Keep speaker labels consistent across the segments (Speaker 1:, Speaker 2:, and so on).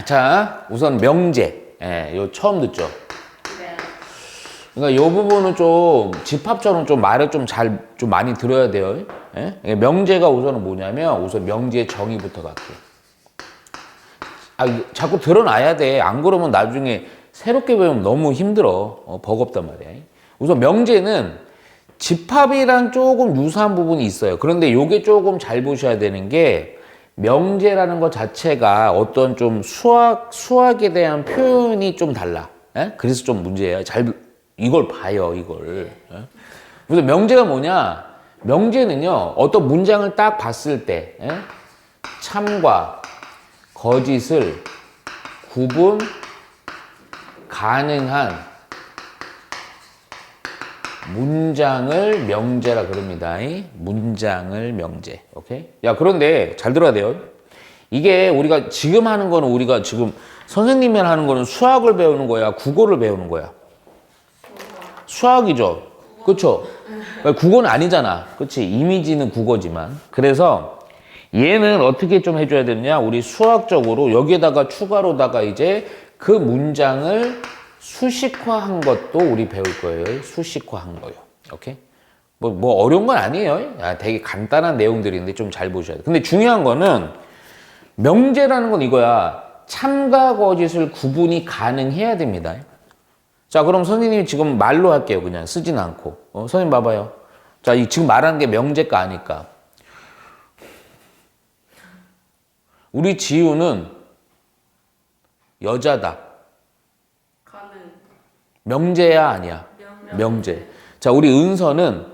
Speaker 1: 자, 우선 명제. 예, 요 처음 듣죠?
Speaker 2: 네.
Speaker 1: 그러니까 요 부분은 좀 집합처럼 좀 말을 좀 많이 들어야 돼요. 예? 명제가 우선은 뭐냐면 우선 명제의 정의부터 갈게요. 자꾸 드러나야 돼. 안 그러면 나중에 새롭게 배우면 너무 힘들어. 버겁단 말이야. 우선 명제는 집합이랑 조금 유사한 부분이 있어요. 그런데 요게 조금 잘 보셔야 되는 게 명제라는 것 자체가 어떤 좀 수학에 대한 표현이 좀 달라. 예? 그래서 좀 문제예요. 이걸 봐요, 이걸. 예? 그래서 명제가 뭐냐? 명제는요, 어떤 문장을 딱 봤을 때, 예? 참과 거짓을 구분 가능한 문장을 명제라 그럽니다. 문장을 명제. 오케이? 야, 그런데 잘 들어야 돼요. 이게 우리가 지금 하는 거는 우리가 지금 선생님이 하는 거는 수학을 배우는 거야, 국어를 배우는 거야. 수학이죠. 그렇죠? 국어는 아니잖아. 그렇지? 이미지는 국어지만. 그래서 얘는 어떻게 좀 해줘야 되느냐? 우리 수학적으로 여기에다가 추가로다가 이제 그 문장을 수식화한 것도 우리 배울 거예요. 수식화한 거요. 오케이? 뭐 어려운 건 아니에요. 되게 간단한 내용들인데 좀 잘 보셔야 돼. 근데 중요한 거는 명제라는 건 이거야. 참과 거짓을 구분이 가능해야 됩니다. 자, 그럼 선생님이 지금 말로 할게요. 그냥 쓰진 않고. 선생님 봐봐요. 자, 지금 말하는 게 명제가 아니까. 우리 지우는 여자다.
Speaker 2: 가는.
Speaker 1: 명제야, 아니야? 명제. 자, 우리 은서는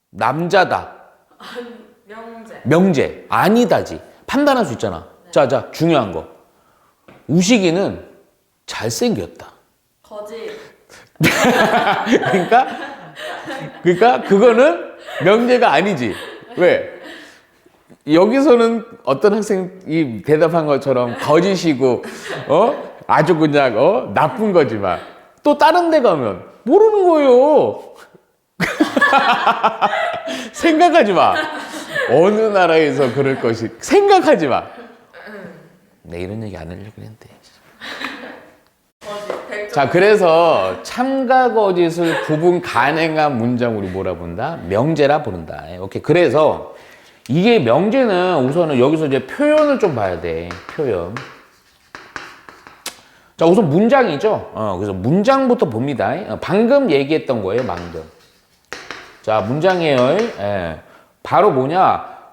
Speaker 1: 남자다.
Speaker 2: 명제.
Speaker 1: 명제. 아니다지. 판단할 수 있잖아.
Speaker 2: 네.
Speaker 1: 자, 중요한 거. 우식이는 잘생겼다.
Speaker 2: 거짓.
Speaker 1: 그러니까 그거는 명제가 아니지. 왜? 여기서는 어떤 학생이 대답한 것처럼 거짓이고, 아주 그냥, 나쁜 거지만, 또 다른 데 가면 모르는 거예요. 생각하지 마. 어느 나라에서 그럴 것이, 생각하지 마. 내 이런 얘기 안 하려고 그랬는데. 자, 그래서 참과 거짓을 구분 가능한 문장 우리 뭐라 부른다? 명제라 부른다. 오케이. 그래서 이게 명제는 우선은 여기서 이제 표현을 좀 봐야 돼. 표현. 자, 우선 문장이죠. 그래서 문장부터 봅니다. 방금 얘기했던 거예요, 방금. 자, 문장이에요. 예. 바로 뭐냐?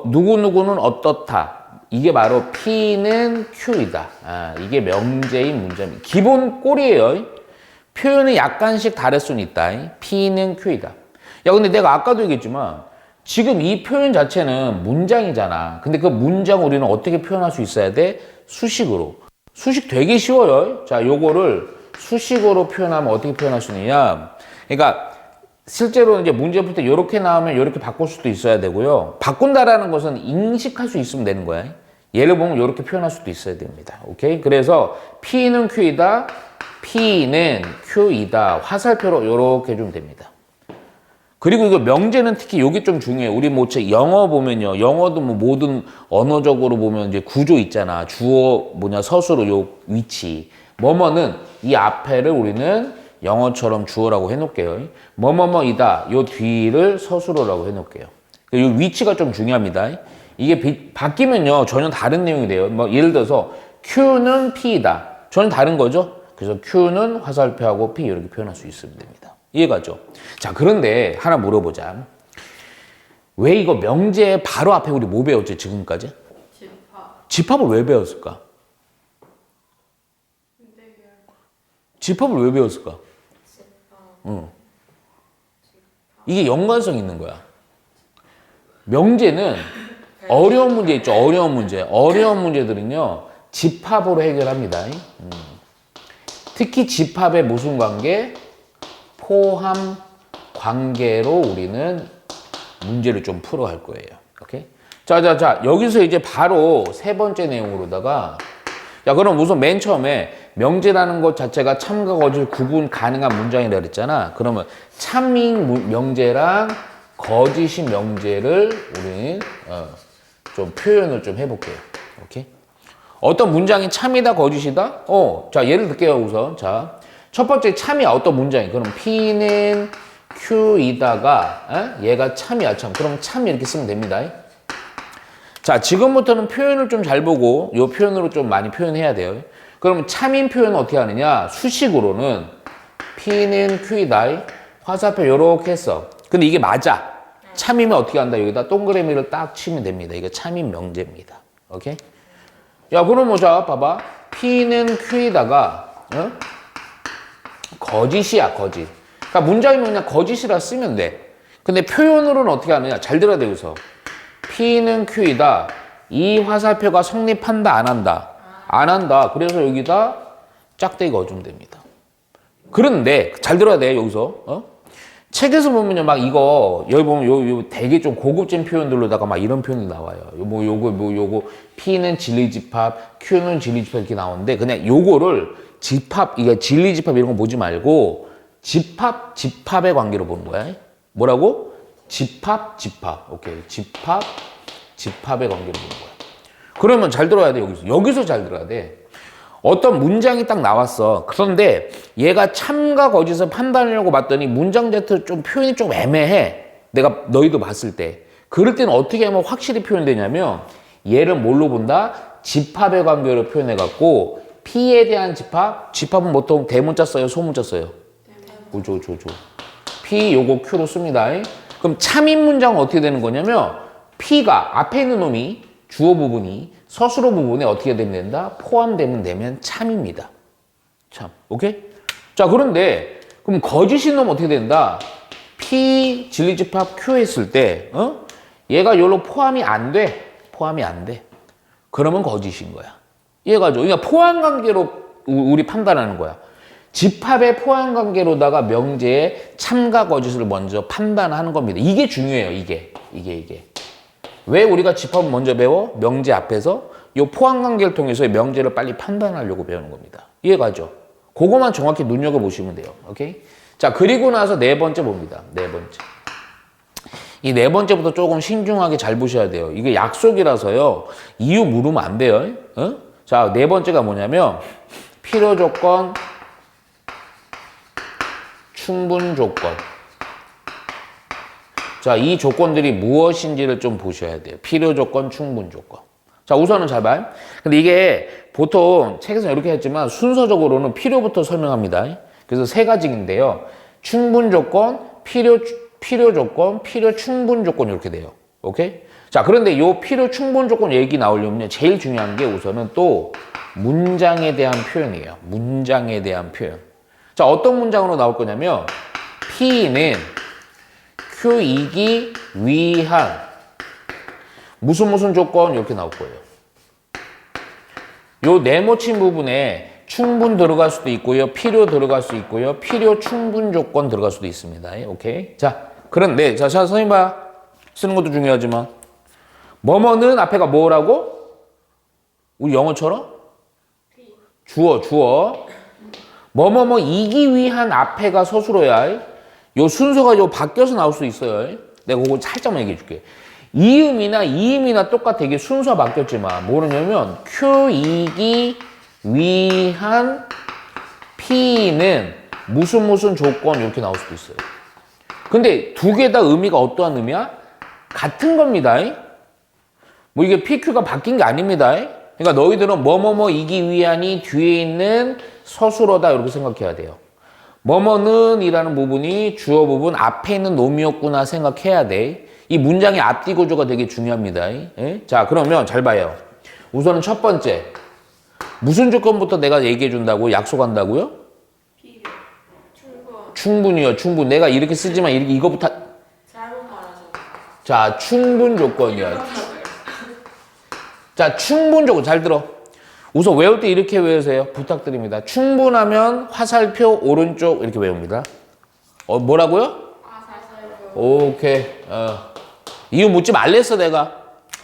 Speaker 1: 누구누구는 어떻다. 이게 바로 P는 Q이다. 이게 명제인 문장입니다. 기본 꼴이에요. 표현이 약간씩 다를 수는 있다. P는 Q이다. 야, 근데 내가 아까도 얘기했지만 지금 이 표현 자체는 문장이잖아. 근데 그 문장 우리는 어떻게 표현할 수 있어야 돼? 수식으로. 수식 되게 쉬워요. 자, 요거를 수식으로 표현하면 어떻게 표현할 수 있느냐? 그러니까 실제로 이제 문제 풀 때 이렇게 나오면 이렇게 바꿀 수도 있어야 되고요. 바꾼다라는 것은 인식할 수 있으면 되는 거야. 예를 보면 이렇게 표현할 수도 있어야 됩니다. 오케이? 그래서 P는 Q이다, P는 Q이다. 화살표로 이렇게 해주면 됩니다. 그리고 이거 명제는 특히 이게 좀 중요해요. 우리 영어 보면요. 영어도 모든 언어적으로 보면 이제 구조 있잖아. 주어 서술어 요 위치. 뭐뭐는 이 앞에를 우리는 영어처럼 주어라고 해놓을게요. 뭐뭐뭐이다. 요 뒤를 서술어라고 해놓을게요. 요 위치가 좀 중요합니다. 이게 바뀌면요. 전혀 다른 내용이 돼요. 예를 들어서 Q는 P이다. 전혀 다른 거죠. 그래서 Q는 화살표하고 P 이렇게 표현할 수 있으면 됩니다. 이해가죠? 자, 그런데 하나 물어보자. 왜 이거 명제 바로 앞에 우리 뭐 배웠지 지금까지?
Speaker 2: 집합.
Speaker 1: 집합을 왜 배웠을까? 집합을 왜 배웠을까? 이게 연관성 있는 거야. 명제는 어려운 문제 있죠. 어려운 문제. 어려운 문제들은요. 집합으로 해결합니다. 특히 집합의 무슨 관계? 포함 관계로 우리는 문제를 좀 풀어갈 거예요. 오케이? 자. 여기서 이제 바로 세 번째 내용으로다가 야, 그럼 우선 맨 처음에 명제라는 것 자체가 참과 거짓 구분 가능한 문장이라 그랬잖아. 그러면 참인 명제랑 거짓인 명제를 우리는 좀 표현을 좀 해볼게요. 오케이? 어떤 문장이 참이다, 거짓이다? 자, 예를 들게요, 우선. 자, 첫 번째 참이야. 어떤 문장이? 그럼 P는 Q이다가, 얘가 참이야, 참. 그럼 참 이렇게 쓰면 됩니다. 자, 지금부터는 표현을 좀 잘 보고, 요 표현으로 좀 많이 표현해야 돼요. 그럼 참인 표현은 어떻게 하느냐? 수식으로는 P는 Q이다. 화살표 요렇게 했어. 근데 이게 맞아. 참이면 어떻게 한다? 여기다 동그라미를 딱 치면 됩니다. 이거 참인 명제입니다. 오케이? 야, 그럼 자, 봐봐. P는 Q에다가, 거짓이야, 거짓. 그러니까 문장이면 그냥 거짓이라 쓰면 돼. 근데 표현으로는 어떻게 하느냐? 잘 들어야 돼, 여기서. P는 Q이다. 이 화살표가 성립한다, 안 한다? 안 한다. 그래서 여기다 짝대기 넣어주면 됩니다. 그런데, 잘 들어야 돼, 여기서. 책에서 보면요, 막 이거, 여기 보면 요 되게 좀 고급진 표현들로다가 막 이런 표현이 나와요. 요거, P는 진리집합, Q는 진리집합 이렇게 나오는데, 그냥 요거를 집합, 이게 진리집합 이런 거 보지 말고, 집합의 관계로 보는 거야. 뭐라고? 집합. 오케이. 집합의 관계로 보는 거야. 그러면 잘 들어야 돼, 여기서 잘 들어야 돼. 어떤 문장이 딱 나왔어. 그런데 얘가 참과 거짓을 판단하려고 봤더니 문장 자체 좀 표현이 좀 애매해. 내가 너희도 봤을 때. 그럴 때는 어떻게 하면 확실히 표현되냐면 얘를 뭘로 본다? 집합의 관계로 표현해갖고 P에 대한 집합은 보통 대문자 써요? 소문자 써요? 조. P 요거 Q로 씁니다. 그럼 참인 문장은 어떻게 되는 거냐면 P가 앞에 있는 놈이 주어 부분이 서술어 부분에 어떻게 된다? 포함되면 참입니다. 참. 오케이? 자, 그런데 그럼 거짓인 놈 어떻게 된다? P 진리집합 Q 했을 때 얘가 요로 포함이 안 돼. 그러면 거짓인 거야. 이해가죠? 그러니까 포함 관계로 우리 판단하는 거야. 집합의 포함 관계로다가 명제의 참과 거짓을 먼저 판단하는 겁니다. 이게 중요해요. 이게. 왜 우리가 집합을 먼저 배워? 명제 앞에서 이 포함 관계를 통해서 명제를 빨리 판단하려고 배우는 겁니다. 이해가죠? 그거만 정확히 눈여겨보시면 돼요. 오케이? 자, 그리고 나서 네 번째 봅니다. 네 번째. 이 네 번째부터 조금 신중하게 잘 보셔야 돼요. 이게 약속이라서요. 이유 물으면 안 돼요. 자, 네 번째가 뭐냐면 필요 조건, 충분 조건. 자, 이 조건들이 무엇인지를 좀 보셔야 돼요. 필요 조건, 충분 조건. 자, 우선은 잘 봐요. 근데 이게 보통 책에서 이렇게 했지만 순서적으로는 필요부터 설명합니다. 그래서 세 가지인데요. 충분 조건, 필요 조건, 필요 충분 조건 이렇게 돼요. 오케이? 자, 그런데 이 필요 충분 조건 얘기 나오려면 제일 중요한 게 우선은 또 문장에 대한 표현이에요. 문장에 대한 표현. 자, 어떤 문장으로 나올 거냐면 P는 Q이기 위한 무슨 조건 이렇게 나올 거예요. 요 네모친 부분에 충분 들어갈 수도 있고요. 필요 들어갈 수 있고요. 필요 충분 조건 들어갈 수도 있습니다. 오케이. 자, 그런데 자, 선생님 봐. 쓰는 것도 중요하지만 뭐뭐는 앞에가 뭐라고? 우리 영어처럼? 주어. 뭐뭐이기 위한 앞에가 서술어야. 요 순서가 요 바뀌어서 나올 수 있어요. 내가 그거 살짝만 얘기해 줄게. 이음이나 똑같아. 이게 순서가 바뀌었지만 뭐냐면 Q이기 위한 P는 무슨 조건 이렇게 나올 수도 있어요. 근데 두 개 다 의미가 어떠한 의미야? 같은 겁니다. 뭐 이게 PQ가 바뀐 게 아닙니다. 그러니까 너희들은 뭐뭐이기 위한이 뒤에 있는 서술어다 이렇게 생각해야 돼요. 뭐뭐는 이라는 부분이 주어 부분 앞에 있는 놈이었구나 생각해야 돼. 이 문장의 앞뒤 구조가 되게 중요합니다. 예? 자, 그러면 잘 봐요. 우선은 첫 번째. 무슨 조건부터 내가 얘기해 준다고? 약속한다고요?
Speaker 2: 필요. 충분.
Speaker 1: 충분이요. 충분. 내가 이렇게 쓰지만 이거부터.
Speaker 2: 잘못 말하죠.
Speaker 1: 자, 충분 조건이야. 자, 충분 조건. 잘 들어. 우선 외울 때 이렇게 외우세요. 부탁드립니다. 충분하면 화살표 오른쪽 이렇게 외웁니다. 뭐라고요?
Speaker 2: 살살.
Speaker 1: 오케이. 이유 묻지 말랬어 내가.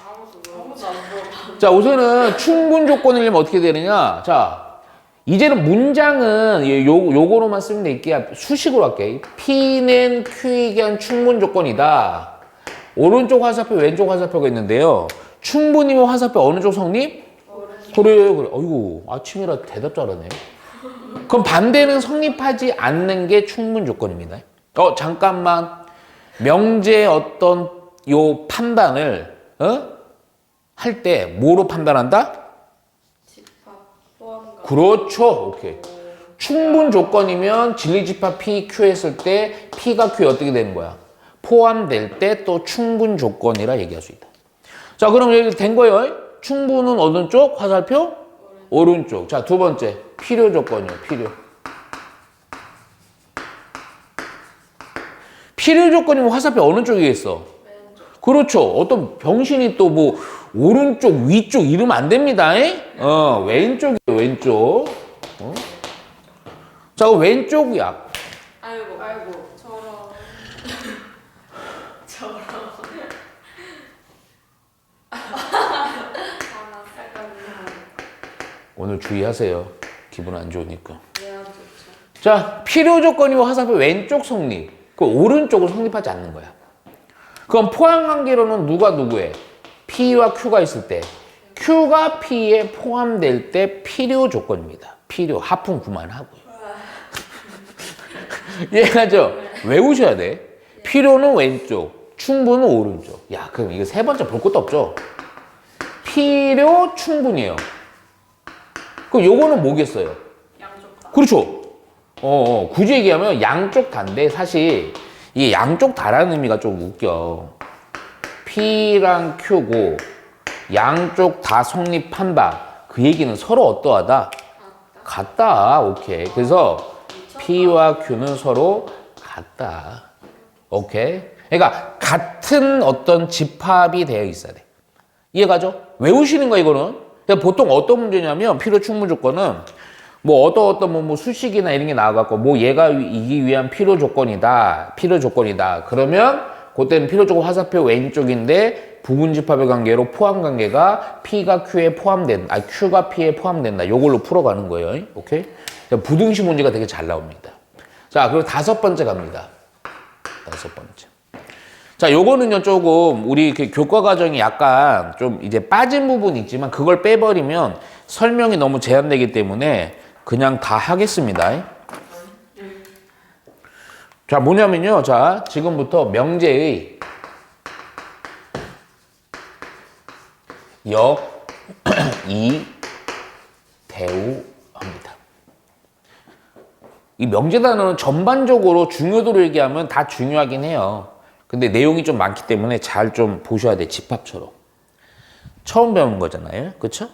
Speaker 2: 아무도 안 물어봐.
Speaker 1: 자, 우선은 충분 조건이려면 어떻게 되느냐. 자, 이제는 문장은 요거로만 쓰면 될게 수식으로 할게. P는 Q에게 한 충분 조건이다. 오른쪽 화살표 왼쪽 화살표가 있는데요. 충분히면 화살표 어느 쪽 성립? 그래. 어이구, 아침이라 대답 잘하네. 그럼 반대는 성립하지 않는 게 충분 조건입니다. 잠깐만. 명제의 어떤 요 판단을, 할 때 뭐로 판단한다?
Speaker 2: 집합 포함과.
Speaker 1: 그렇죠. 오케이. 충분 조건이면 진리집합 P, Q 했을 때 P가 Q에 어떻게 되는 거야? 포함될 때 또 충분 조건이라 얘기할 수 있다. 자, 그럼 여기 된 거예요. 충분은 어느 쪽? 화살표? 오른쪽. 자, 두 번째. 필요 조건이요. 필요 조건이면 화살표 어느 쪽이겠어?
Speaker 2: 왼쪽.
Speaker 1: 그렇죠. 어떤 병신이 또 뭐 오른쪽, 위쪽 이러면 안 됩니다. 왼쪽이요. 왼쪽. 자, 그럼 왼쪽이야.
Speaker 2: 아이고. 저런. 저런. 약간
Speaker 1: 오늘 주의하세요. 기분 안 좋으니까.
Speaker 2: 왜안 좋죠?
Speaker 1: 자, 필요 조건이면 화살표 왼쪽 성립. 그 오른쪽은 성립하지 않는 거야. 그럼 포함 관계로는 누가 누구에? P와 Q가 있을 때 Q가 P에 포함될 때 필요 조건입니다. 필요 하품 그만하고요. 이해가죠? 외우셔야 돼. 필요는 왼쪽, 충분은 오른쪽. 야, 그럼 이거 세 번째 볼 것도 없죠? 필요 충분이에요. 그럼 요거는 뭐겠어요?
Speaker 2: 양쪽 다.
Speaker 1: 그렇죠. 굳이 얘기하면 양쪽 다인데 사실 이게 양쪽 다라는 의미가 좀 웃겨. P랑 Q고 양쪽 다 성립한다. 그 얘기는 서로 어떠하다? 같다. 오케이. 그래서 P와 Q는 서로 같다. 오케이. 그러니까 같은 어떤 집합이 되어 있어야 돼. 이해가죠? 외우시는 거 이거는. 그러니까 보통 어떤 문제냐면 필요 충분 조건은 뭐 어떤 뭐 수식이나 이런 게 나와갖고 뭐 얘가 이기 위한 필요 조건이다. 그러면 그때는 필요 조건 화살표 왼쪽인데 부분 집합의 관계로 포함 관계가 P가 Q에 포함된다. Q가 P에 포함된다. 요걸로 풀어가는 거예요. 오케이? 부등식 문제가 되게 잘 나옵니다. 자, 그리고 다섯 번째 갑니다. 다섯 번째. 자, 요거는요, 조금, 우리 그 교과 과정이 약간 좀 이제 빠진 부분이 있지만 그걸 빼버리면 설명이 너무 제한되기 때문에 그냥 다 하겠습니다. 자, 뭐냐면요. 자, 지금부터 명제의 역, 이, 대우 합니다. 이 명제 단어는 전반적으로 중요도를 얘기하면 다 중요하긴 해요. 근데 내용이 좀 많기 때문에 잘 좀 보셔야 돼. 집합처럼. 처음 배우는 거잖아요. 그쵸?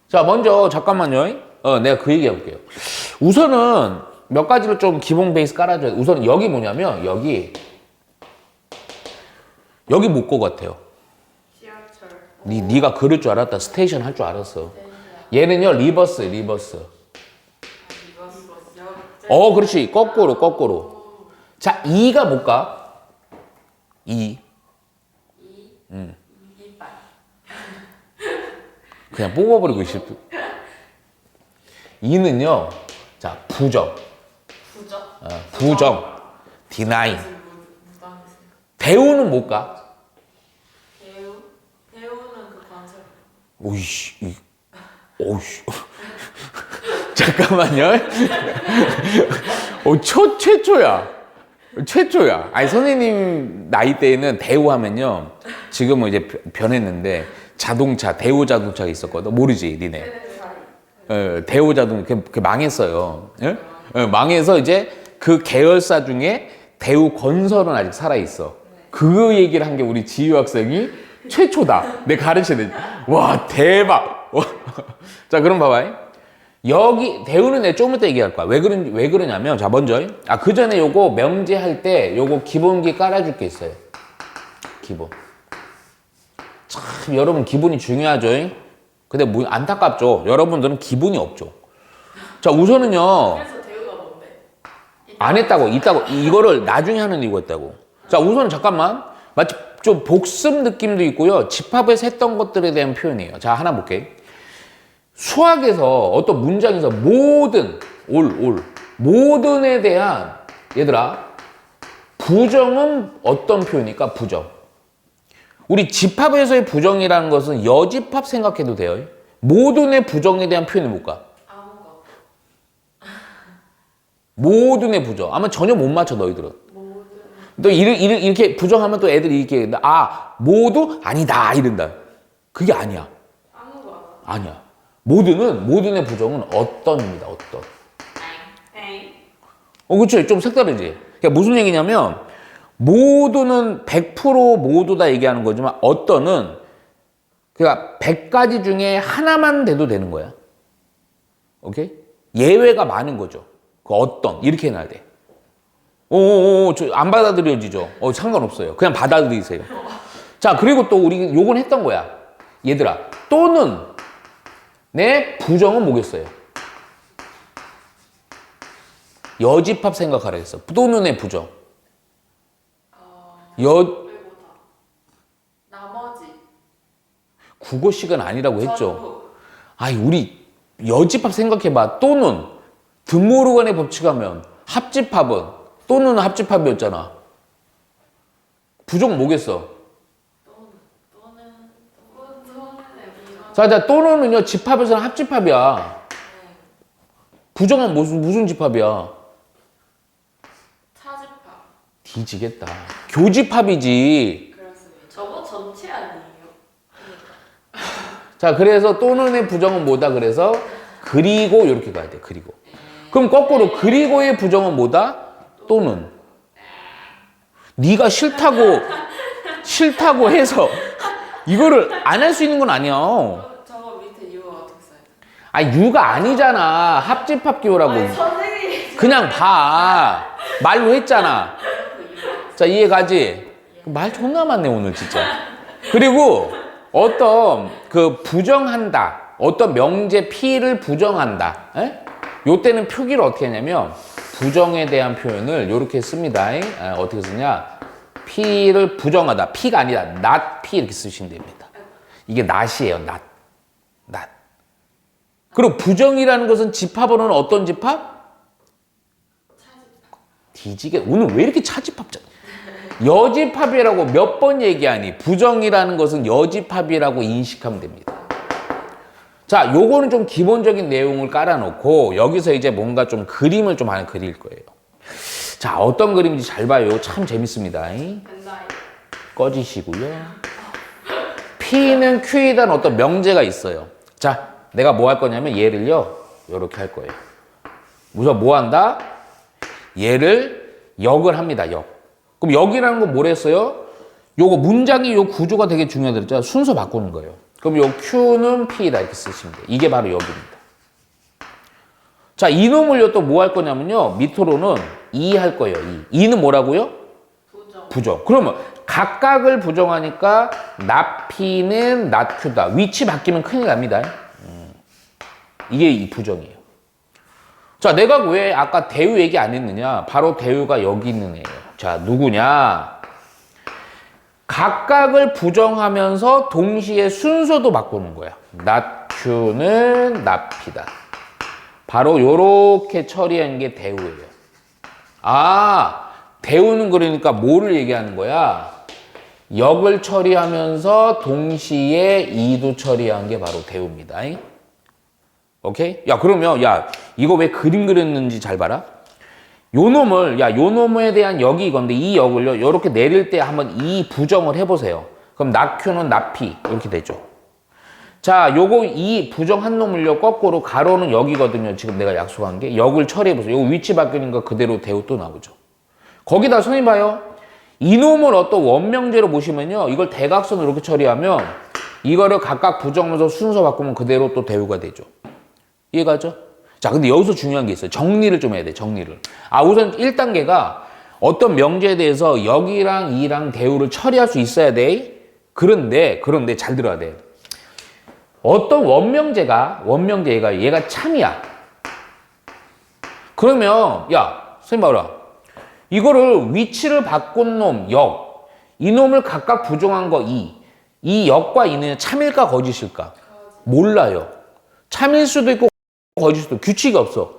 Speaker 1: 자, 먼저 잠깐만요. 내가 그 얘기 해볼게요. 우선은 몇 가지로 좀 기본 베이스 깔아줘야 돼. 우선 여기 뭐냐면 여기 못 거 같아요.
Speaker 2: 지하철.
Speaker 1: 네가 그럴 줄 알았다. 스테이션 할 줄 알았어. 얘는요 리버스. 그렇지. 거꾸로. 자, 2가 뭘까? 2.
Speaker 2: 이빨.
Speaker 1: 그냥 뽑아버리고 싶어. 2는요. 자, 부정. 부정. deny. 대우는 뭘까?
Speaker 2: 배우는 그 관습.
Speaker 1: 오이씨. 잠깐만요. 최초야. 아니, 선생님 나이 때에는 대우하면요. 지금은 이제 변했는데 대우 자동차가 있었거든. 모르지, 니네. 대우 자동차, 그 망했어요. 예? 망해서 이제 그 계열사 중에 대우 건설은 아직 살아있어. 그 얘기를 한 게 우리 지유 학생이 최초다. 내가 가르치는. 와, 대박. 자, 그럼 봐봐요. 여기 대우는 내가 조금 이따 얘기할 거야. 왜 그러냐면 자, 먼저 그 전에 요거 명제할 때 요거 기본기 깔아줄 게 있어요. 기본. 참 여러분 기본이 중요하죠. 근데 뭐 안타깝죠. 여러분들은 기본이 없죠. 자, 우선은요.
Speaker 2: 그래서 대우가 뭔데?
Speaker 1: 안 했다고. 이거를 나중에 하는 이유가 있다고. 자, 우선은 잠깐만. 마치 좀 복습 느낌도 있고요. 집합에서 했던 것들에 대한 표현이에요. 자, 하나 볼게. 수학에서 어떤 문장에서 모든에 대한 얘들아 부정은 어떤 표현일까? 부정. 우리 집합에서의 부정이라는 것은 여집합 생각해도 돼요. 모든의 부정에 대한 표현을 볼까?
Speaker 2: 아무거.
Speaker 1: 모든의 부정. 아마 전혀 못 맞춰, 너희들은.
Speaker 2: 모든.
Speaker 1: 또 이렇게 부정하면 또 애들이 이렇게, 모두? 아니다. 이런다. 그게 아니야.
Speaker 2: 아무거.
Speaker 1: 아니야. 모든의 부정은 어떤입니다. 어떤.
Speaker 2: 엥.
Speaker 1: 그렇죠. 좀 색다르지. 그러니까 무슨 얘기냐면, 모두는 100% 모두다 얘기하는 거지만, 어떤은, 그러니까 100가지 중에 하나만 돼도 되는 거야. 오케이? 예외가 많은 거죠. 그 어떤, 이렇게 해놔야 돼. 안 받아들여지죠? 상관없어요. 그냥 받아들이세요. 자, 그리고 또 우리 요건 했던 거야. 얘들아, 또는 내 부정은 뭐겠어요? 여집합 생각하라 했어. 또는 내 부정.
Speaker 2: 외보다. 나머지.
Speaker 1: 국어식은 아니라고 했죠.
Speaker 2: 전부.
Speaker 1: 아이, 우리 여집합 생각해봐. 또는 드모르간의 법칙하면 합집합은 또는 합집합이었잖아. 부정 뭐겠어? 자, 또는은요, 집합에서는 합집합이야. 부정은 무슨 집합이야?
Speaker 2: 차집합.
Speaker 1: 뒤지겠다. 교집합이지.
Speaker 2: 그렇습니다. 저거 전체 아니에요?
Speaker 1: 자, 그래서 또는의 부정은 뭐다? 그래서 그리고 이렇게 가야 돼. 그리고. 그럼 거꾸로 그리고의 부정은 뭐다? 또는. 네가 싫다고 해서 이거를 안 할 수 있는 건 아니야.
Speaker 2: 저거 밑에 이거 어떻게 써야 돼?
Speaker 1: 유가 아니잖아. 합집합 기호라고.
Speaker 2: 아니 선생님이
Speaker 1: 그냥 봐. 말로 했잖아. 자, 이해 가지? 말 존나 많네, 오늘 진짜. 그리고 어떤 부정한다. 어떤 명제 P를 부정한다. 에? 요때는 표기를 어떻게 하냐면 부정에 대한 표현을 이렇게 씁니다. 어떻게 쓰냐? P를 부정하다. P가 아니라 not P 이렇게 쓰시면 됩니다. 이게 not이에요. not. 그리고 부정이라는 것은 집합어는 어떤 집합? 뒤지게. 오늘 왜 이렇게 차집합자? 여집합이라고 몇 번 얘기하니 부정이라는 것은 여집합이라고 인식하면 됩니다. 자, 요거는 좀 기본적인 내용을 깔아놓고 여기서 이제 뭔가 좀 그림을 좀 하나 그릴 거예요. 자, 어떤 그림인지 잘 봐요. 참 재밌습니다.
Speaker 2: 된다.
Speaker 1: 꺼지시고요. P는 Q에 대한 어떤 명제가 있어요. 자, 내가 뭐 할 거냐면 얘를요, 요렇게 할 거예요. 우선 뭐 한다? 얘를 역을 합니다. 역. 그럼 역이라는 건 뭐랬어요? 요거 문장이 요 구조가 되게 중요하다 그랬잖아. 순서 바꾸는 거예요. 그럼 요 Q는 P다 이렇게 쓰시면 돼요. 이게 바로 역입니다. 자, 이놈을요 또 뭐 할 거냐면요. 밑으로는 이 할 거예요. 이는 뭐라고요? 부정. 그러면 각각을 부정하니까 not P는 not Q다. 위치 바뀌면 큰일 납니다. 이게 이 부정이에요. 자, 내가 왜 아까 대우 얘기 안 했느냐? 바로 대우가 여기 있는 애예요. 자, 누구냐? 각각을 부정하면서 동시에 순서도 바꾸는 거야. not Q는 not P다. 바로 요렇게 처리한 게 대우예요. 대우는 그러니까 뭐를 얘기하는 거야? 역을 처리하면서 동시에 이도 처리한 게 바로 대우입니다. 오케이? 야, 그러면, 이거 왜 그림 그렸는지 잘 봐라. 요 놈에 대한 역이 이건데, 이 역을요, 요렇게 내릴 때 한번 이 부정을 해보세요. 그럼 낙큐는 낙피, 이렇게 되죠. 자, 요거 이 부정한 놈을요, 거꾸로 가로는 여기거든요. 지금 내가 약속한 게. 역을 처리해보세요. 요거 위치 바뀌는 거 그대로 대우 또 나오죠. 거기다 선생님 봐요. 이놈을 어떤 원명제로 보시면요, 이걸 대각선으로 이렇게 처리하면, 이거를 각각 부정하면서 순서 바꾸면 그대로 또 대우가 되죠. 이해가죠? 자, 근데 여기서 중요한 게 있어요. 정리를 좀 해야 돼, 정리를. 우선 1단계가 어떤 명제에 대해서 역이랑 이랑 대우를 처리할 수 있어야 돼. 그런데 잘 들어야 돼. 어떤 원명제가 얘가 참이야. 그러면, 선생님 봐라. 이거를 위치를 바꾼 놈, 역. 이 놈을 각각 부정한 거, 이 역과 이는 참일까, 거짓일까? 몰라요. 참일 수도 있고, 거짓 수도 규칙이 없어.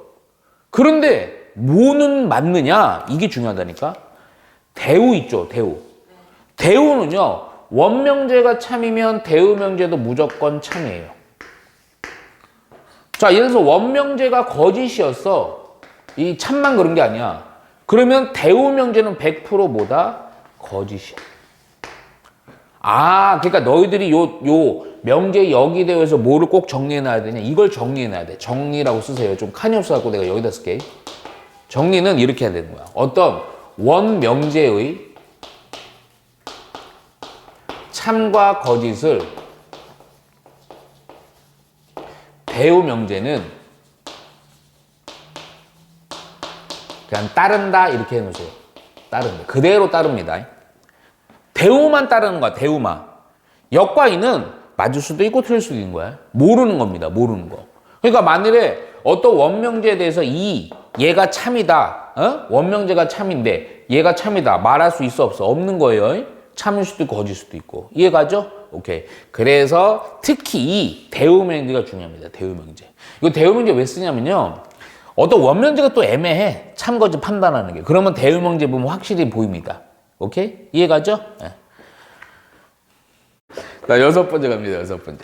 Speaker 1: 그런데 뭐는 맞느냐? 이게 중요하다니까. 대우 있죠, 대우. 대우는요, 원명제가 참이면 대우명제도 무조건 참이에요. 자, 예를 들어서 원명제가 거짓이었어. 이 참만 그런 게 아니야. 그러면 대우명제는 100% 뭐다? 거짓이야. 아, 그러니까 너희들이 요 명제 여기 대해서 뭐를 꼭 정리해놔야 되냐? 이걸 정리해놔야 돼. 정리라고 쓰세요. 좀 칸이 없어갖고 내가 여기다 쓸게. 정리는 이렇게 해야 되는 거야. 어떤 원명제의 참과 거짓을 대우명제는 그냥 따른다 이렇게 해놓으세요. 따른다. 그대로 따릅니다. 대우만 따르는 거야. 대우만. 역과 이는 맞을 수도 있고 틀릴 수도 있는 거야. 모르는 겁니다. 모르는 거. 그러니까 만일에 어떤 원명제에 대해서 얘가 참이다. 원명제가 참인데 얘가 참이다. 말할 수 있어 없어? 없는 거예요. 참일 수도 있고 거짓 수도 있고. 이해가죠? 오케이. 그래서 특히 이 대우명제가 중요합니다. 대우명제. 이거 대우명제 왜 쓰냐면요. 어떤 원명제가 또 애매해. 참 거짓 판단하는 게. 그러면 대우명제 보면 확실히 보입니다. 오케이? 이해가죠? 네. 자, 6번째 갑니다. 6번째.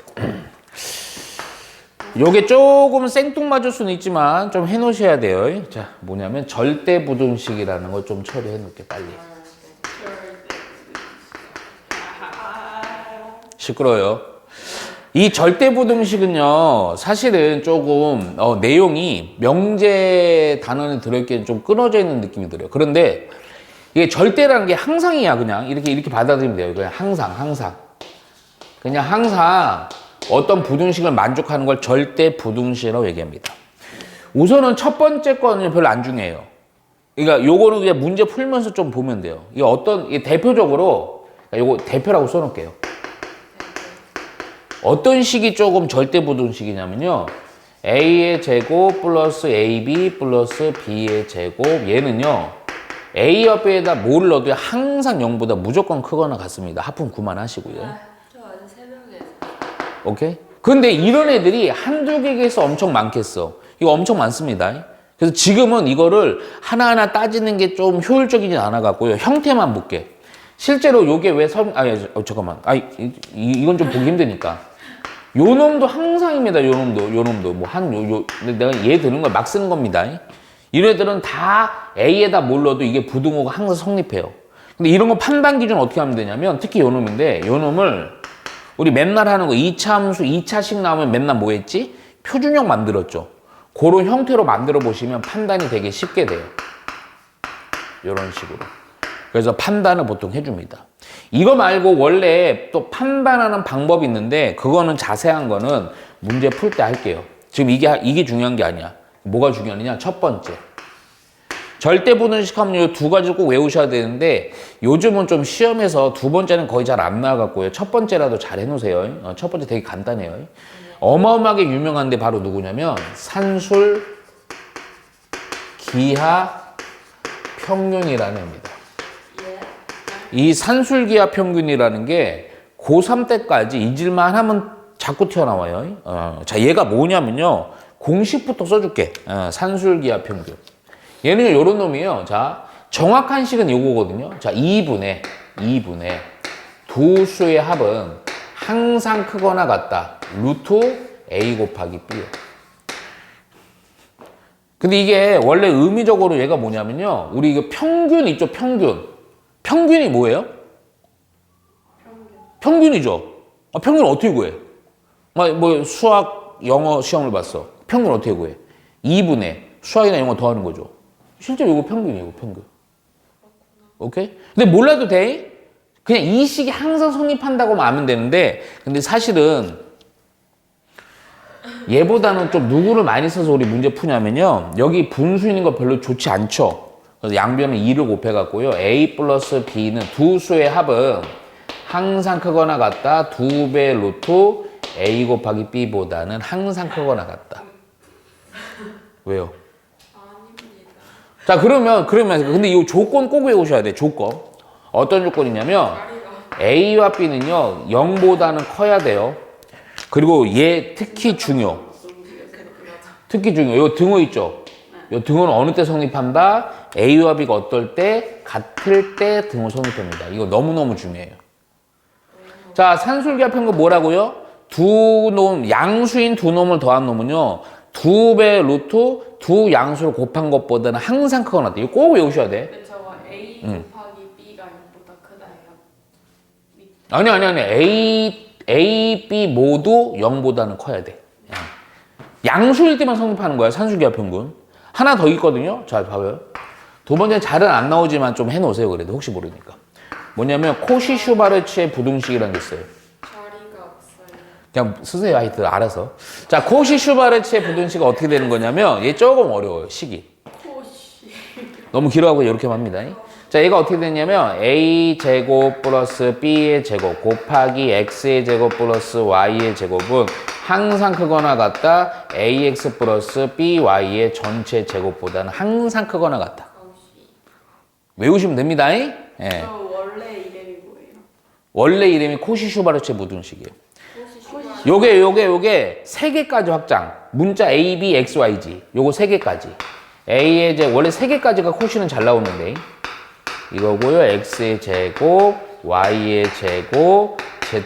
Speaker 1: 요게 조금 생뚱맞을 수는 있지만 좀 해놓으셔야 돼요. 자, 뭐냐면 절대부등식이라는 거 좀 처리해 놓을게 빨리. 시끄러워요. 이 절대부등식은요, 사실은 조금 내용이 명제 단원에 들어있기엔 좀 끊어져 있는 느낌이 들어요. 그런데 이게 절대라는 게 항상이야. 그냥 이렇게 받아들이면 돼요. 그냥 항상. 그냥 항상 어떤 부등식을 만족하는 걸 절대부등식이라고 얘기합니다. 우선은 첫 번째 거는 별로 안 중요해요. 그러니까 요거는 그냥 문제 풀면서 좀 보면 돼요. 이게 대표적으로, 요거 대표라고 써놓을게요. 어떤 식이 조금 절대부등식이냐면요. A의 제곱 플러스 AB 플러스 B의 제곱. 얘는요. A 옆에다 뭐를 넣어도 항상 0보다 무조건 크거나 같습니다. 하품 그만하시고요.
Speaker 2: 저 어제 새벽에
Speaker 1: 오케이? 근데 이런 애들이 한두 개에서 엄청 많겠어. 이거 엄청 많습니다. 그래서 지금은 이거를 하나하나 따지는 게 좀 효율적이지 않아갖고요. 형태만 볼게. 실제로 요게 왜 잠깐만. 이건 좀 보기 힘드니까. 요 놈도 항상입니다. 요 놈도. 내가 얘 드는 걸 막 쓰는 겁니다. 이런 애들은 다 A에다 뭘 넣어도 이게 부등호가 항상 성립해요. 근데 이런 거 판단 기준 어떻게 하면 되냐면, 특히 요 놈인데, 요 놈을 우리 맨날 하는 거 2차 함수 2차식 나오면 맨날 뭐 했지? 표준형 만들었죠. 그런 형태로 만들어 보시면 판단이 되게 쉽게 돼요. 이런 식으로. 그래서 판단을 보통 해줍니다. 이거 말고 원래 또 판단하는 방법이 있는데, 그거는 자세한 거는 문제 풀 때 할게요. 지금 이게 중요한 게 아니야. 뭐가 중요하냐? 첫 번째. 절대부등식 하면 이 두 가지를 꼭 외우셔야 되는데, 요즘은 좀 시험에서 두 번째는 거의 잘 안 나와갖고요. 첫 번째라도 잘 해놓으세요. 첫 번째 되게 간단해요. 어마어마하게 유명한데 바로 누구냐면 산술 기하 평균이라는 애입니다. 이 산술 기하 평균이라는 게 고3 때까지 잊을만 하면 자꾸 튀어나와요. 자, 얘가 뭐냐면요. 공식부터 써줄게. 산술 기하 평균. 얘는 요런 놈이에요. 자, 정확한 식은 요거거든요. 자, 2분의 두 수의 합은 항상 크거나 같다. 루트 A 곱하기 B요. 근데 이게 원래 의미적으로 얘가 뭐냐면요. 우리 이거 평균 있죠, 평균. 평균이 뭐예요? 평균이죠. 평균 어떻게 구해? 뭐 수학, 영어 시험을 봤어. 평균 어떻게 구해? 2분의 수학이나 영어 더하는 거죠. 실제로 이거 평균이에요, 이거 평균. 오케이? 근데 몰라도 돼? 그냥 이 식이 항상 성립한다고만 알면 되는데, 근데 사실은 얘보다는 좀 누구를 많이 써서 우리 문제 푸냐면요. 여기 분수 있는 거 별로 좋지 않죠. 그래서 양변은 2를 곱해갖고요. A 플러스 B는 두 수의 합은 항상 크거나 같다. 2배 루트 A 곱하기 B보다는 항상 크거나 같다. 왜요?
Speaker 2: 아닙니다.
Speaker 1: 자, 그러면 근데 이 조건 꼭 외우셔야 돼. 조건. 어떤 조건이냐면 A와 B는요 0보다는 커야 돼요. 그리고 얘 특히 중요. 요 등호 있죠. 요 등호는 어느 때 성립한다? A와 B가 어떨 때? 같을 때 등호 성립합니다. 이거 너무너무 중요해요. 자, 산술기하 평균 뭐라고요? 양수인 두 놈을 더한 놈은요, 2배 루트 두 양수를 곱한 것보다는 항상 크거나 같다. 이거 꼭 외우셔야 돼.
Speaker 2: 근데 저거 A 곱하기 B가 0보다 크다예요?
Speaker 1: 아니. A, B 모두 0보다는 커야 돼. 양수일 때만 성립하는 거야, 산술기하 평균. 하나 더 있거든요. 자, 봐봐요. 두 번째는 잘은 안 나오지만 좀 해놓으세요. 그래도 혹시 모르니까. 뭐냐면 코시-슈바르츠의 부등식이라는 게 있어요.
Speaker 2: 자리가 없어요.
Speaker 1: 그냥 쓰세요. 하여튼 알아서. 자, 코시-슈바르츠의 부등식은 어떻게 되는 거냐면 얘 조금 어려워요. 식이.
Speaker 2: 코시.
Speaker 1: 너무 길어가고 이렇게만 합니다. 자, 얘가 어떻게 되냐면 a 제곱 플러스 b의 제곱 곱하기 x의 제곱 플러스 y의 제곱은 항상 크거나 같다. ax 플러스 by의 전체 제곱보다는 항상 크거나 같다.
Speaker 2: 코시.
Speaker 1: 외우시면 됩니다. 예.
Speaker 2: 저 원래 이름이 뭐예요?
Speaker 1: 원래 이름이 코시-슈바르츠의 부등식이에요.
Speaker 2: 코시.
Speaker 1: 요게 세 개까지 확장. 문자 A, B, X, Y지. 요거 세 개까지. A의 제곱, 원래 세 개까지가 코시는 잘 나오는데. 이거고요. X의 제곱, Y의 제곱,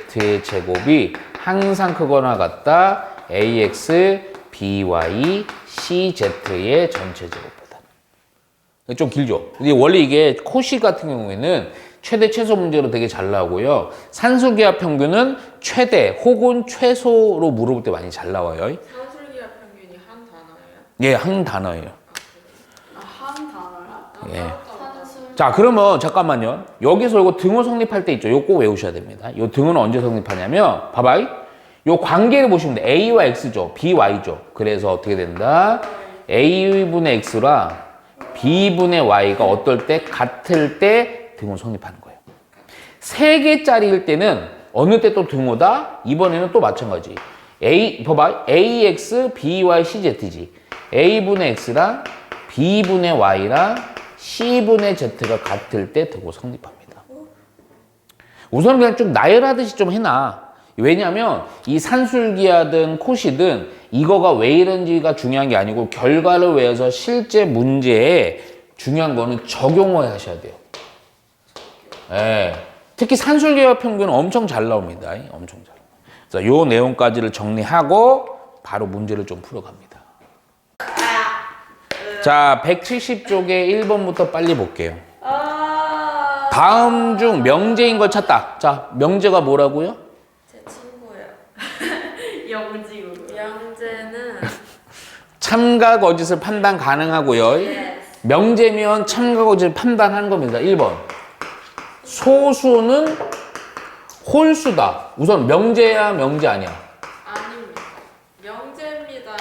Speaker 1: Z의 제곱이 항상 크거나 같다. AX, BY, CZ의 전체 제곱보다. 좀 길죠? 근데 원래 이게 코시 같은 경우에는 최대 최소 문제로 되게 잘 나오고요. 산술기하 평균은 최대 혹은 최소로 물어볼 때 많이 잘 나와요.
Speaker 2: 산술기하 평균이 한 단어예요?
Speaker 1: 예, 한 단어예요.
Speaker 2: 한 단어야?
Speaker 1: 예.
Speaker 2: 산술.
Speaker 1: 자, 그러면 잠깐만요. 여기서 이거 등호 성립할 때 있죠. 이거 꼭 외우셔야 됩니다. 이 등호는 언제 성립하냐면, 봐봐요. 요 관계를 보시면 돼. A와 X죠. BY죠. 그래서 어떻게 된다? A분의 X랑 B분의 Y가 어떨 때? 같을 때 등호 성립하는 거예요. 3개짜리일 때는 어느 때 또 등호다? 이번에는 또 마찬가지. 봐봐. AX, BY, CZ지. A분의 X랑 B분의 Y랑 C분의 Z가 같을 때 등호 성립합니다. 우선 그냥 쭉 나열하듯이 좀 해놔. 왜냐면 이 산술기하든 코시든 이거가 왜 이런지가 중요한 게 아니고 결과를 위해서 실제 문제에 중요한 거는 적용을 하셔야 돼요. 예. 특히 산술기하 평균은 엄청 잘 나옵니다. 엄청 잘. 자, 요 내용까지를 정리하고 바로 문제를 좀 풀어갑니다. 자, 170쪽에 1번부터 빨리 볼게요. 다음 중 명제인 걸 찾다. 자, 명제가 뭐라고요?
Speaker 2: 제 친구예요. 영지고. 영재는
Speaker 1: 참과 거짓을 판단 가능하고요. 명제면 참과 거짓을 판단하는 겁니다. 1번. 소수는 홀수다. 우선 명제야, 명제 아니야?
Speaker 2: 아닙니다. 명재입니다.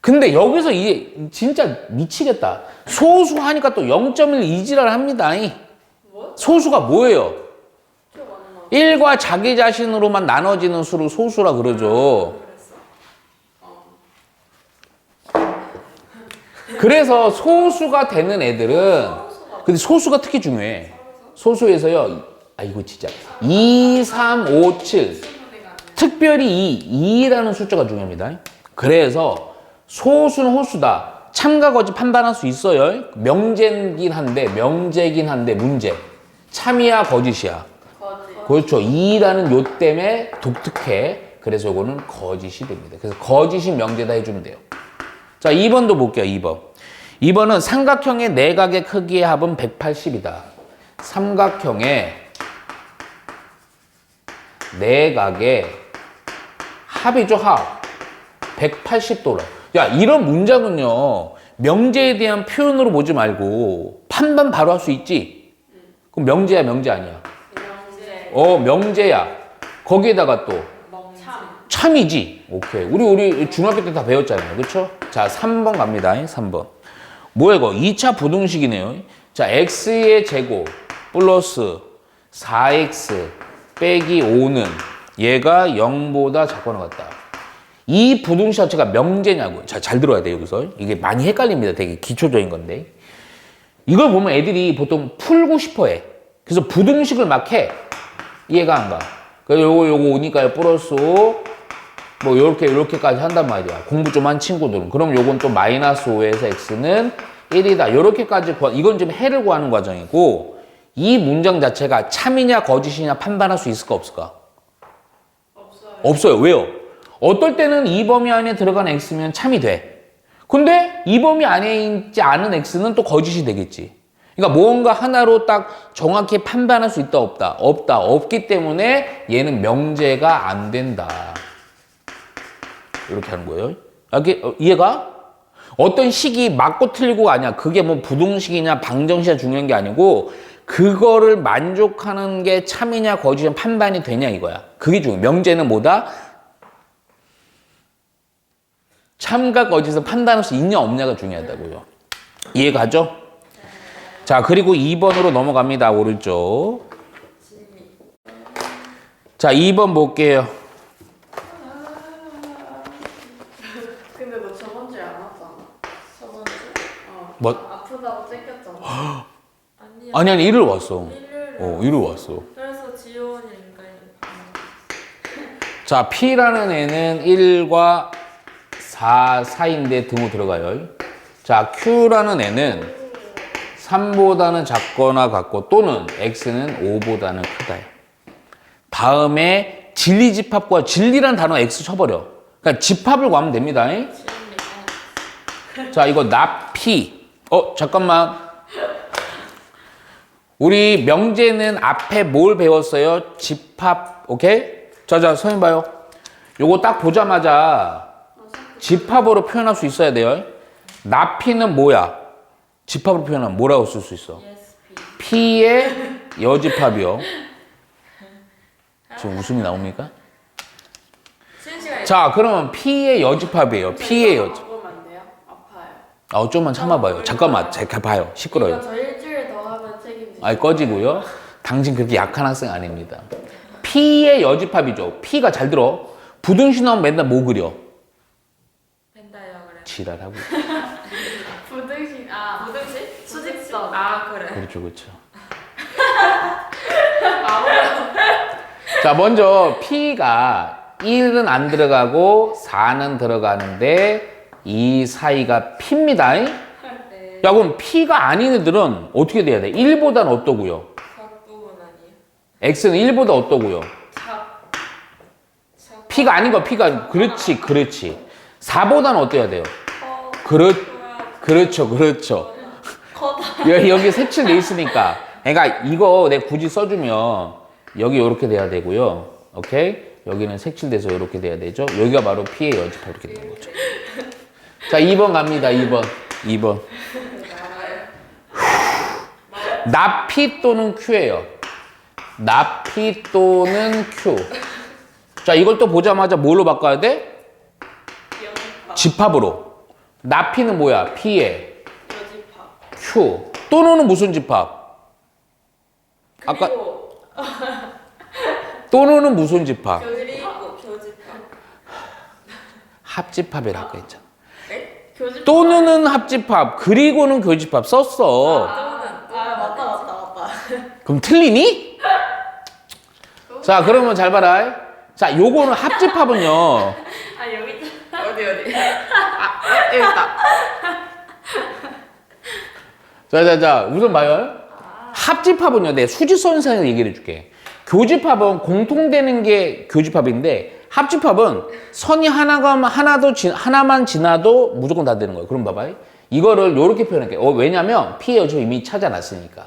Speaker 1: 근데 여기서 이게 진짜 미치겠다. 소수 하니까 또 0.1 이지랄 합니다.
Speaker 2: 뭐?
Speaker 1: 소수가 뭐예요?
Speaker 2: 저 맞나?
Speaker 1: 1과 자기 자신으로만 나눠지는 수를 소수라 그러죠. 그래서 소수가 되는 애들은, 근데 소수가 특히 중요해. 소수에서요, 이거 진짜 2, 3, 5, 7 특별히 2라는 숫자가 중요합니다. 그래서 소수는 홀수다. 참과 거짓 판단할 수 있어요. 명제긴 한데 문제. 참이야 거짓이야.
Speaker 2: 거짓.
Speaker 1: 그렇죠. 2라는 요 때문에 독특해. 그래서 이거는 거짓이 됩니다. 그래서 거짓이 명제다 해주면 돼요. 자, 2번도 볼게요. 2번. 2번은 삼각형의 내각의 크기의 합은 180이다. 삼각형의 내각의 합이죠, 합. 180도라. 야, 이런 문장은요, 명제에 대한 표현으로 보지 말고 판단 바로 할 수 있지? 그럼 명제야, 명제 아니야?
Speaker 2: 명재.
Speaker 1: 명제야. 거기에다가 또
Speaker 2: 참.
Speaker 1: 참이지. 오케이. 우리 중학교 때 다 배웠잖아요. 그렇죠? 자, 3번 갑니다. 3번. 뭐야 이거? 2차 부등식이네요. 자, x의 제곱 플러스 4x 빼기 5는 얘가 0보다 작거나 같다. 이 부등식 자체가 명제냐고요. 자, 잘 들어야 돼요. 여기서. 이게 많이 헷갈립니다. 되게 기초적인 건데. 이걸 보면 애들이 보통 풀고 싶어 해. 그래서 부등식을 막 해. 이해가 안 가. 그래서 요거 오니까요. 플러스 5, 뭐 요렇게까지 한단 말이야. 공부 좀 한 친구들은. 그럼 요건 또 마이너스 5에서 x는 1이다. 요렇게까지 이건 좀 해를 구하는 과정이고, 이 문장 자체가 참이냐 거짓이냐 판단할 수 있을까 없을까?
Speaker 2: 없어요.
Speaker 1: 없어요. 왜요? 어떨 때는 이 범위 안에 들어간 x면 참이 돼. 근데 이 범위 안에 있지 않은 x는 또 거짓이 되겠지. 그러니까 무언가 하나로 딱 정확히 판단할 수 있다 없다? 없다. 없기 때문에 얘는 명제가 안 된다. 이렇게 하는 거예요. 이해가? 어떤 식이 맞고 틀리고가 아니야. 그게 뭐 부등식이냐 방정식이냐 중요한 게 아니고 그거를 만족하는 게 참이냐 거짓이냐 판단이 되냐 이거야. 그게 중요해. 명제는 뭐다? 참과 거짓을 판단할 수 있냐 없냐가 중요하다고요. 이해가죠? 자, 그리고 2번으로 넘어갑니다. 오른쪽. 자, 2번 볼게요.
Speaker 2: 근데 너 저번 주에 안 왔잖아.
Speaker 3: 저번 주?
Speaker 1: 뭐?
Speaker 2: 아프다고 째겼잖아.
Speaker 3: 아니야.
Speaker 1: 아니, 일요일 왔어.
Speaker 3: 일요일에
Speaker 1: 일요일 왔어.
Speaker 3: 그래서 지원이니까
Speaker 1: 자, P라는 애는 1과 4 사이인데 등호 들어가요. 자, Q라는 애는 3보다는 작거나 같고 또는 X는 5보다는 크다. 다음에 진리집합과 진리란 단어 X 쳐버려. 그러니까 집합을 구하면 됩니다. 자, 이거 납P. 잠깐만. 우리 명제는 앞에 뭘 배웠어요? 집합. 오케이? 자, 선생님 봐요. 요거 딱 보자마자 집합으로 표현할 수 있어야 돼요. 납P는 뭐야? 집합으로 표현하면 뭐라고 쓸 수 있어? P의 여집합이요. 지금 웃음이 나옵니까?
Speaker 3: 쉬는 시간에
Speaker 1: 자, 그러면 P의 여집합이에요. P의 여집합.
Speaker 2: 먹으면 안 돼요? 아파요.
Speaker 1: 좀만 참아봐요. 잠깐만, 제가 봐요.
Speaker 2: 이거
Speaker 1: 시끄러워요.
Speaker 2: 저 일주일 더 하면 책임지세요.
Speaker 1: 아니, 꺼지고요. 당신 그렇게 약한 학생 아닙니다. P의 여집합이죠. P가 잘 들어. 부등식 나오면 맨날 뭐 그려?
Speaker 3: 된다요 그래.
Speaker 1: 지랄하고.
Speaker 2: 부등식
Speaker 3: 뭐든지?
Speaker 2: 수직선.
Speaker 3: 그래.
Speaker 1: 그렇죠, 그렇죠. 자, 먼저 P가 1은 안 들어가고 4는 들어가는데 이 사이가 P입니다.
Speaker 3: 네.
Speaker 1: 야, 그럼 P가 아닌 애들은 어떻게 돼야 돼? 1보다는 어떠고요?
Speaker 3: 부분 아니에요?
Speaker 1: X는 1보다 어떠고요? P가 아닌 거 P가 그렇지. 4보다는 어때야 돼요? 그렇죠. 여기 색칠돼 있으니까. 그러니까 이거 내가 굳이 써주면 여기 이렇게 돼야 되고요. 오케이? 여기는 색칠돼서 이렇게 돼야 되죠. 여기가 바로 P의 여집합 이렇게 되는 거죠. 자, 2번 갑니다. 2번. 납P 또는 Q예요. 납P 또는 Q. 자, 이걸 또 보자마자 뭘로 바꿔야 돼? 집합으로. 납P는 뭐야? P의
Speaker 2: 여집합.
Speaker 1: Q. 또는은 무슨 집합? 아까 또는은 무슨 집합?
Speaker 3: 그리고 교집합.
Speaker 1: 합집합이라고 했잖아.
Speaker 3: 네?
Speaker 2: 교집합.
Speaker 1: 또는은 합집합, 그리고는 교집합 썼어.
Speaker 2: 맞다.
Speaker 1: 그럼 틀리니? 자, 그러면 잘 봐라. 자, 요거는 합집합은요.
Speaker 2: 여기 있다.
Speaker 3: 어디?
Speaker 2: 여기 있다.
Speaker 1: 자, 우선 봐요. 합집합은요, 내 수직선상에서 얘기를 해줄게. 교집합은 공통되는 게 교집합인데, 합집합은 선이 하나만 지나도 무조건 다 되는 거예요. 그럼 봐봐. 이거를 요렇게 표현할게. 왜냐면 P의 여집합 이미 찾아놨으니까.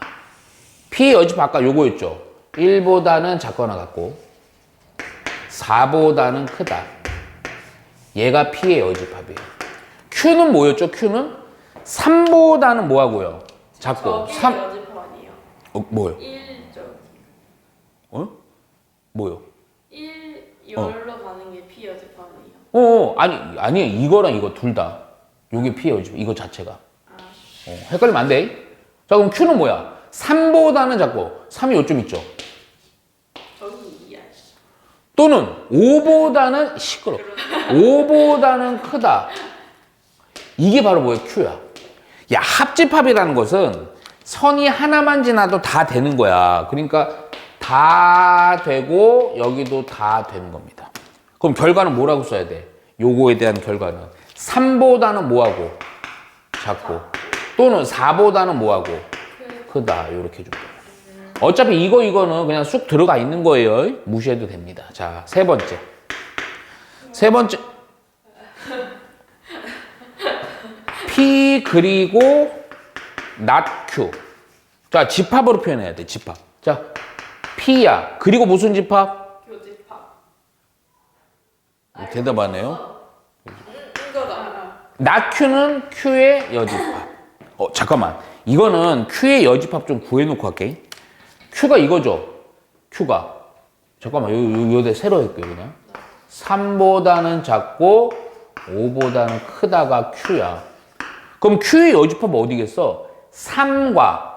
Speaker 1: P의 여집합 아까 요거였죠. 1보다는 작거나 같고, 4보다는 크다. 얘가 P의 여집합이에요. Q는 뭐였죠? Q는 3보다는 뭐하고요? 작고.
Speaker 2: 저기
Speaker 1: 3,
Speaker 2: 여집합 아니에요.
Speaker 1: 뭐요?
Speaker 2: 1죠.
Speaker 1: 뭐요?
Speaker 2: 1 열로 가는 게 P 여집합이에요.
Speaker 1: 아니, 이거랑 이거 둘 다. 요게 P의 여집합, 이거 자체가. 헷갈리면 안 돼. 자, 그럼 Q는 뭐야? 3보다는 작고, 3이 요쯤 있죠.
Speaker 2: 저기 2야.
Speaker 1: 또는 5보다는 시끄러. 5보다는 크다. 이게 바로 뭐야? Q야. 야, 합집합이라는 것은 선이 하나만 지나도 다 되는 거야. 그러니까 다 되고 여기도 다 되는 겁니다. 그럼 결과는 뭐라고 써야 돼? 요거에 대한 결과는 3보다는 뭐하고? 작고. 또는 4보다는 뭐하고? 크다. 이렇게 해줄 거야. 어차피 이거는 그냥 쑥 들어가 있는 거예요. 무시해도 됩니다. 자, 세 번째. P 그리고 not Q. 자, 집합으로 표현해야 돼, 집합. 자, P야. 그리고 무슨 집합?
Speaker 2: 교집합.
Speaker 1: 대답하네요.
Speaker 3: 이거다.
Speaker 1: not Q는 Q의 여집합. 잠깐만. 이거는 Q의 여집합 좀 구해놓고 할게. Q가 이거죠? Q가. 잠깐만, 요대 새로 할게요, 그냥. 3보다는 작고 5보다는 크다가 Q야. 그럼 Q의 여집합은 어디겠어? 3과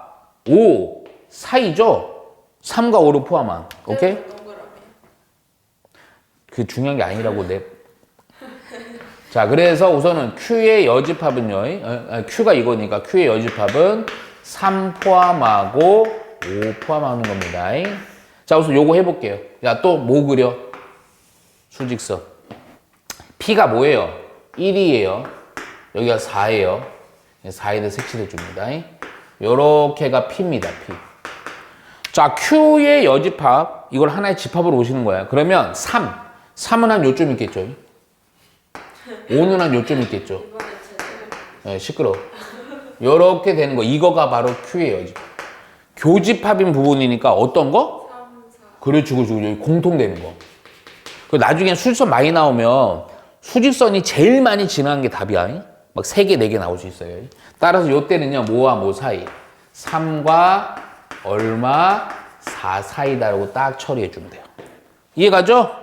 Speaker 1: 5 사이죠? 3과 5를 포함한. 오케이?
Speaker 3: 동그라미.
Speaker 1: 그 중요한 게 아니라고 자, 그래서 우선은 Q의 여집합은요. Q가 이거니까 Q의 여집합은 3 포함하고 5 포함하는 겁니다. 자, 우선 요거 해볼게요. 야, 또 뭐 그려? 수직선. P가 뭐예요? 1이에요. 여기가 4예요. 4에다 색칠해 줍니다. 요렇게가 P입니다. P. 자, Q의 여집합. 이걸 하나의 집합으로 오시는 거야. 그러면 3. 3은 한 요점 있겠죠? 5는 한 요점 있겠죠?
Speaker 3: 이번에 제대로.
Speaker 1: 네, 시끄러워. 요렇게 되는 거. 이거가 바로 Q의 여집합. 교집합인 부분이니까 어떤 거?
Speaker 3: 3, 4.
Speaker 1: 그렇죠. 여기 공통되는 거. 그 나중에 수직선 많이 나오면 수직선이 제일 많이 지나간 게 답이야. 막 3개, 4개 나올 수 있어요. 따라서 요때는요, 뭐와 뭐 사이. 3과 얼마, 4 사이다라고 딱 처리해 주면 돼요. 이해가죠?